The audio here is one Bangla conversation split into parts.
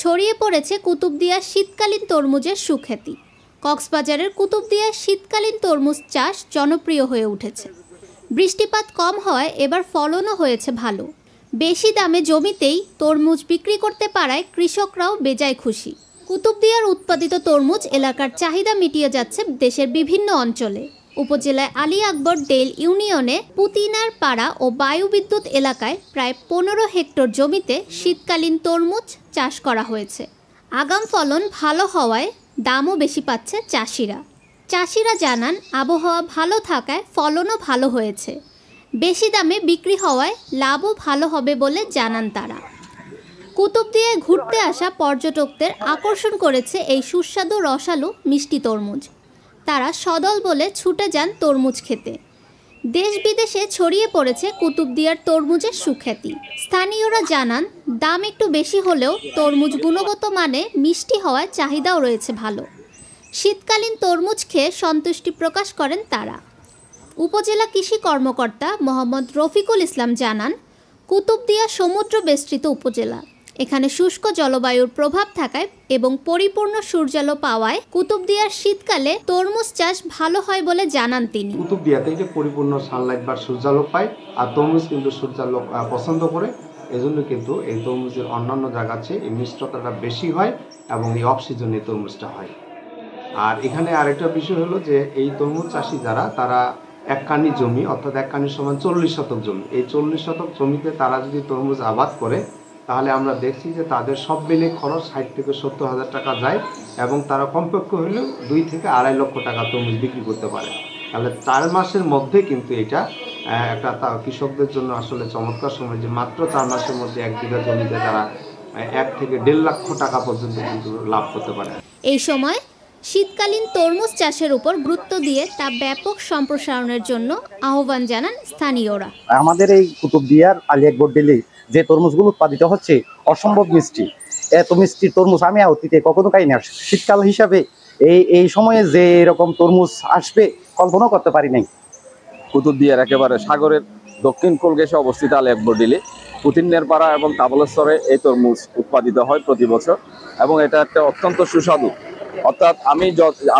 ছড়িয়ে পড়েছে কুতুবদিয়ার শীতকালীন তরমুজের সুখ্যাতি। কক্সবাজারের কুতুবদিয়ার শীতকালীন তরমুজ চাষ জনপ্রিয় হয়ে উঠেছে। বৃষ্টিপাত কম হওয়ায় এবার ফলনও হয়েছে ভালো। বেশি দামে জমিতেই তরমুজ বিক্রি করতে পারায় কৃষকরাও বেজায় খুশি। কুতুবদিয়ার উৎপাদিত তরমুজ এলাকার চাহিদা মিটিয়ে যাচ্ছে দেশের বিভিন্ন অঞ্চলে। উপজেলায় আলী আকবর ডেল ইউনিয়নে পুতিনার পাড়া ও বায়ুবিদ্যুৎ এলাকায় প্রায় 15 হেক্টর জমিতে শীতকালীন তরমুজ চাষ করা হয়েছে। আগাম ফলন ভালো হওয়ায় দামও বেশি পাচ্ছে চাষিরা। চাষিরা জানান, আবহাওয়া ভালো থাকায় ফলনও ভালো হয়েছে। বেশি দামে বিক্রি হওয়ায় লাভও ভালো হবে বলে জানান তারা। কুতুবদিয়ায় ঘুরতে আসা পর্যটকদের আকর্ষণ করেছে এই সুস্বাদু রসালো মিষ্টি তরমুজ। তারা সদল বলে ছুটে যান তরমুজ খেতে। দেশ বিদেশে ছড়িয়ে পড়েছে কুতুবদিয়ার তরমুজের সুখ্যাতি। স্থানীয়রা জানান, দাম একটু বেশি হলেও তরমুজ গুণগত মানে মিষ্টি হওয়ায় চাহিদাও রয়েছে ভালো। শীতকালীন তরমুজ খেয়ে সন্তুষ্টি প্রকাশ করেন তারা। উপজেলা কৃষি কর্মকর্তা মোহাম্মদ রফিকুল ইসলাম জানান, কুতুবদিয়া সমুদ্র বেষ্টিত উপজেলা। এখানে শুষ্ক জলবায়ুর প্রভাব থাকায় এবং পরিপূর্ণ সূর্যালো পাওয়ায় কুতুবদিয়ার শীতকালে তরমুজ চাষ ভালো হয় বলে জানান তিনি। কুতুবদিয়াতে যে পরিপূর্ণ সানলাইট বা সূর্যালো পায়, আর তরমুজ কিন্তু সূর্যালো পছন্দ করে, এজন্য কিন্তু এই তরমুজের অন্যান্য জায়গার চেয়ে এই মিষ্টতাটা বেশি হয় এবং এই অফ সিজনে তরমুজটা হয়। আর এখানে আরেকটা বিষয় হলো যে এই তরমুজ চাষি যারা, তারা এক কানি জমি, অর্থাৎ এক কানির সমান 40 শতক জমি, এই 40 শতক জমিতে তারা যদি তরমুজ আবাদ করে, তাহলে আমরা দেখছি যে তাদের সব মিলে খরচ 60 থেকে 70 হাজার টাকা যায় এবং তারা কমপক্ষে হলেও 2 থেকে 2.5 লক্ষ টাকা তরমুজ বিক্রি করতে পারে। তাহলে 4 মাসের মধ্যে কিন্তু এটা একটা কৃষকদের জন্য আসলে চমৎকার সময়, যে মাত্র 4 মাসের মধ্যে 1 বিঘা জমিতে তারা 1 থেকে 1.5 লক্ষ টাকা পর্যন্ত কিন্তু লাভ করতে পারে। এই সময় শীতকালীন তরমুজ চাষের উপর গুরুত্ব দিয়ে তা ব্যাপক সম্প্রসারণের জন্য আহ্বান জানান স্থানীয়রা। আমাদের এই কুতুবদিয়ার আলী আকবর ডেলে যে তরমুজগুলো উৎপাদিত হচ্ছে অসম্ভব মিষ্টি। এত মিষ্টি তরমুজ আমি অতীতে কখনো খাই না। শীতকাল হিসাবে এই সময়ে যে এরকম তরমুজ আসবে কল্পনা করতে পারি নাই। কুতুবদিয়ার একেবারে সাগরের দক্ষিণ কোল ঘেঁষে অবস্থিত আলী আকবর ডেলে পুতিনের পাড়া এবং তাবলেশ্বরে এই তরমুজ উৎপাদিত হয় প্রতি বছর এবং এটা একটা অত্যন্ত সুস্বাদু। অর্থাৎ আমি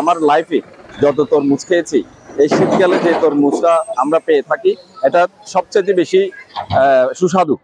আমার লাইফে যত তরমুজ খেয়েছি, এই শীতকালে যে তরমুজটা আমরা পেয়ে থাকি এটা সবচেয়ে বেশি সুস্বাদু।